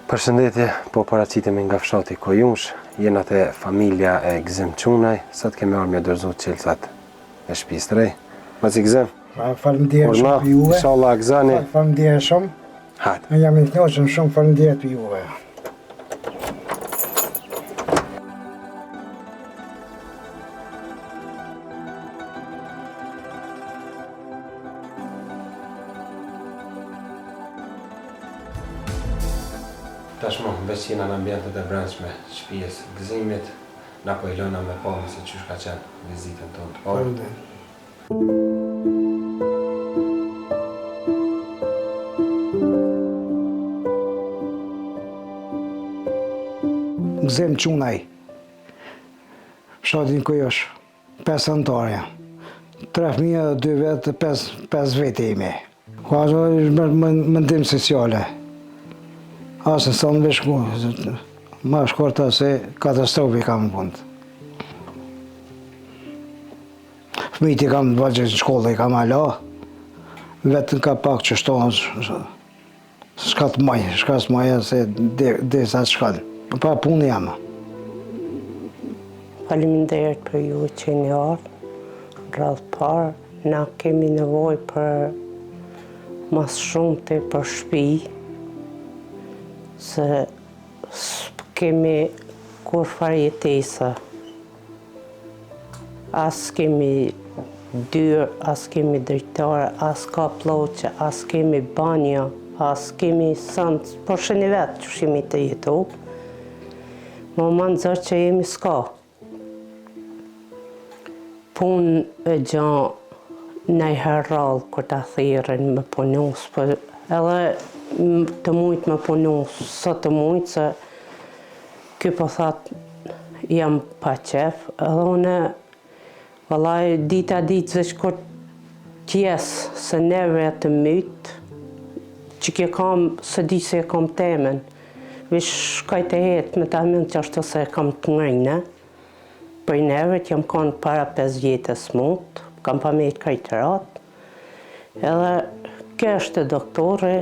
Përshëndetje, po paraqitemi nga fshati Kojunsh, jena te familja e Gzim Çunaj, sot kemi ardhur me dorëzu çelësat e shtëpisë së re. Mos i Gzim. Faleminderit shumë për juve. Inshallah Gzani. Faleminderit shumë. Hajde. Jam i kënaqur shumë, faleminderit për juve. Tashmë, veç jena në ambientet e brendshme shtëpisë Gzimit, na po i lëna me pa se çysh ka qenë vizitën tonë të parë. Gzim Çunaj, fshatin Kojunsh, 5 anëtarja. 3 fëmijë, 2 vetë, 5 vete jemi. Ka është mendim sociale. Asë në sonë vesh ku, ma shkorta se katastrofi kam në punë. Fëmijët i kam të bëgjë në shkollë, i kam ala, vetën ka pak që shtonë, s'ka të majë, s'ka të majë se desa të shkallë. Pa punë jam. Faleminderit për ju që një ardhë, radhë parë, na kemi nevoj për mas shumë të për shtëpi, se kemi kur farë jetesa. As kemi dyrë, as kemi drejtare, as ka ploqe, as kemi banja, as kemi sëndë, por shëni vetë që shimi të jetu. Më më nëzër që jemi s'ka. Punë e gjanë nejherë rallë kër të thirin me punus, për edhe të mujtë me punu, sot të mujtë, se ky po thatë jam pa qef, edhe une, vallaj, dita ditë veç kur tjesë, se neve të mytë, që kje kam, se di se kam temen, veç shkaj të jetë me ta mjën që ashtu se kam të ngrinë, për neve që jam kanë para 5 vjetës mund, kam pa me i krejtërat, edhe kështë e doktore,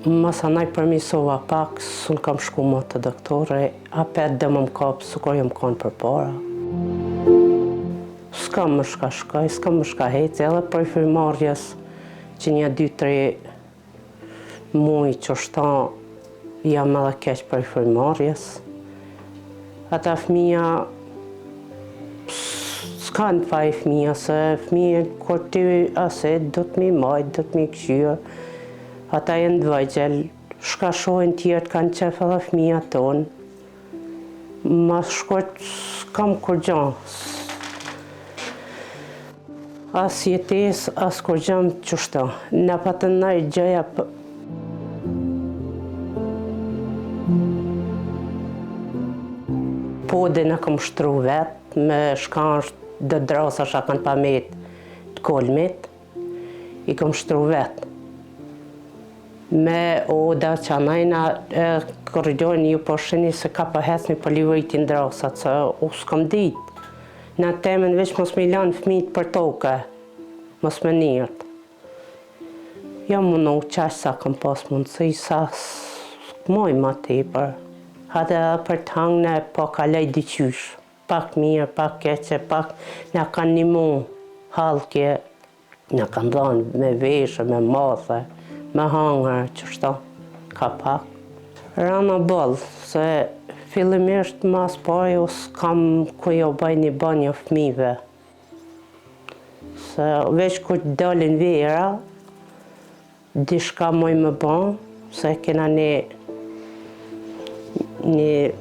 masa naj përmisova pak, s'unë kam shku më të doktore, apet dhe më kapë, s'ko jam kanë për para. S'ka më shka shkaj, s'ka më shka heci, edhe për i firmarjes që një 2-3 muj që shta jam edhe keq për i firmarjes. Ata fëmija, s'ka në pa i fëmija, se fëmija kur ty aset, do të mi majtë, do të mi këshyrë. Ata jenë dvajgjel, shka shojnë tjertë kanë qef edhe fëmija tonë. Ma shkort s'kam kur gjanë. As jetes, as kur gjanë qështa. Në patë nëjë gjëja pode në kam shtru vetë, me shkanë dhe drasa shka kanë pa metë të kolmit, i kam shtru vetë. Me oda që anajna korridorën ju po sheni se ka pëhesni për livëritin drasat, se u s'kam ditë. Në temen veç mos me lanë fëmijët për toke, mos me njërët. Ja mundu qash sa kam pas mundësi, sa s'moj ma tepër. Hate edhe për të hangë po kalej diqysh. Pak mirë, pak keqe, pak nga kanë një mu halkje, nga kanë dhanë me veshë, me mathe, me hangër, qështa, ka pak. Rana bëllë, se fillimisht mas pari u s'kam ku jo baj një banjë fëmive. Se veç kur dalin vera, dishka moj me banë, se kena një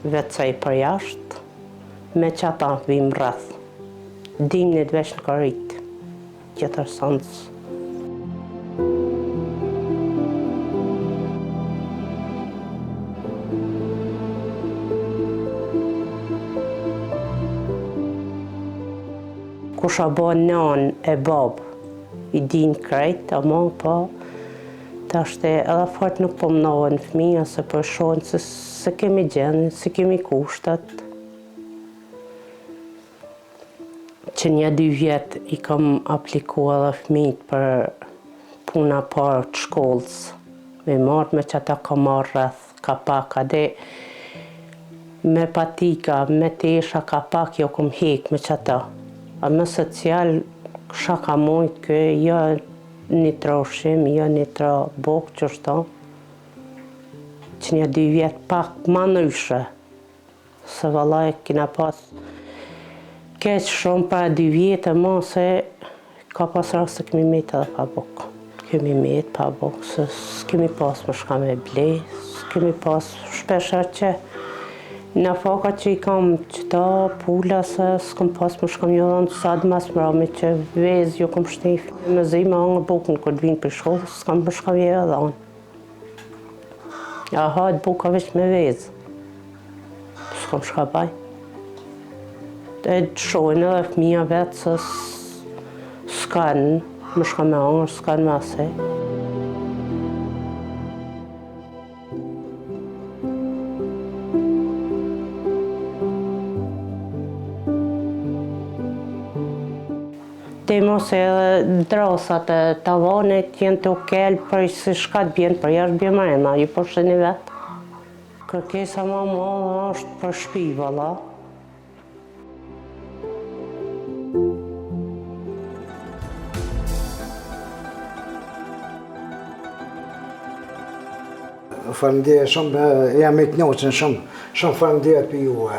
vetësaj për jashtë, me që ata vim rrëth. Dimnit veç në karit, tjetër sëndës. Kusha bo nan e babë, i din krejt, ama po, tashte edhe fort nuk po mnohen fëmija, se për shonë se kemi gjenë, se kemi kushtat. Që 1-2 vjetë i kam aplikuar edhe fëmijët për puna parë të shkollës, Me marrë me që ata ka marrë rrëth, ka pak, ade me patika, me tesha, ka pak, jo kom hek me që ata. A me social, kësha ka mojt kë, jo një tra ushim, jo një tra bok që është ta, që një 2 vjetë pak ma nëshë, se vallaj kina pas keq shumë pa 2 vjetë, ma se ka pas rast se kemi met edhe pa bok. Kemi met pa bok, se s'kemi pas më shka me ble, s'kemi pas shpesher që në faka që i kam qëta pula, se s'kom pas më shka një dhënë sa dhe mas mrami që vez jo kom shtef. Me zi me angë bukën kër vinë për shkollë, s'kam më shka një dhënë. A hajtë buka veç me vez, s'kom shka baj. E shojnë edhe fëmija vetë se s'kanë më shka me angër, s'kanë me asej. Te mos edhe drasat e tavanit jenë të kelë për si shka të bjenë për jashtë bje mrena, ju për shëni vetë. Kërkesa ma është për shpi, valla. Faleminderit shumë, jam i kënaqur shumë faleminderit për juve.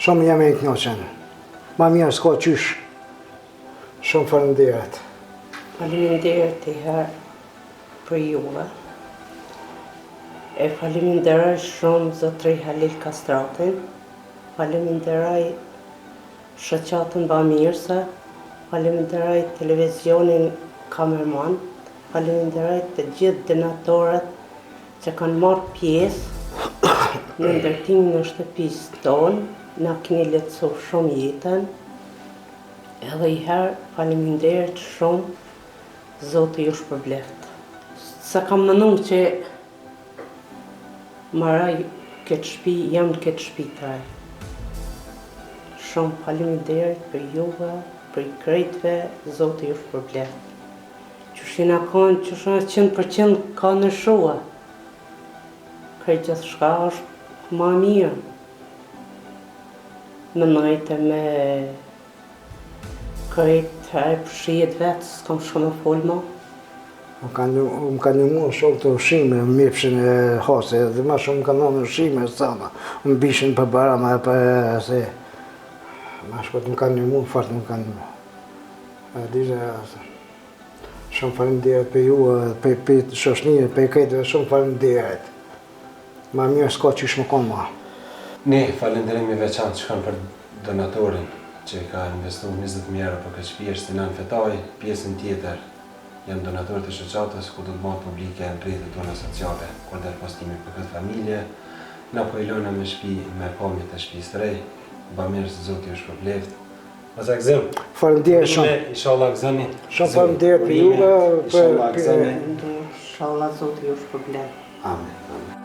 Shumë jam i kënaqur. Ma mirë s'ka qysh. Shumë faleminderit. Faleminderit i herë për juve. E faleminderoj shumë zotri Halil Kastratin. Faleminderoj shoqatën Bamirëse. Faleminderoj televizionin Kamerman. Faleminderoj të gjithë donatorët që kanë marrë pjesë në ndërtimin e shtëpisë tonë, na keni lehtësuar shumë jetën. Edhe i herë faleminderit shumë, Zoti ju shpërbleft. Se kam mënuar që marraj këtë shtëpi, jam në këtë shtëpi tërë. Shumë faleminderit për juve, për i krejtve, Zoti ju shpërbleft. Qëshina kanë, qëshina 100% ka në shua. Krejt gjithë shka është ma mirë. Më nëjte me krejt e përshijet vetë, s'kam shka me folë ma. Më ka një mund shumë të ushime, më mjepshin e hase, dhe ma shumë më ka nëmë ushime e sama. Më bishin për barama e për se... Ma shkot më ka një mund, fartë më ka një mund. Dizhe, shumë faleminderit për ju, për shoshninje, për krejtve, shumë faleminderit. Ma mirë s'ka qysh më konë ma. Ne falenderimi veçantë që kanë për donatorin që ka investuar 20.000 euro për këtë shtëpi, është në fetaj pjesën tjetër. Janë donatorët e shoqatës ku do të bëhet publike në rrjetet tona sociale, kur del postimi për këtë familje. Na po i lëna me shtëpi, me pamjet e shtëpisë së re. Bamirës Zoti ju shpërbleft. Mos e gëzim. Faleminderit shumë. Inshallah gëzoni. Shumë faleminderit për juve. Inshallah Zoti ju shpërbleft. Amen.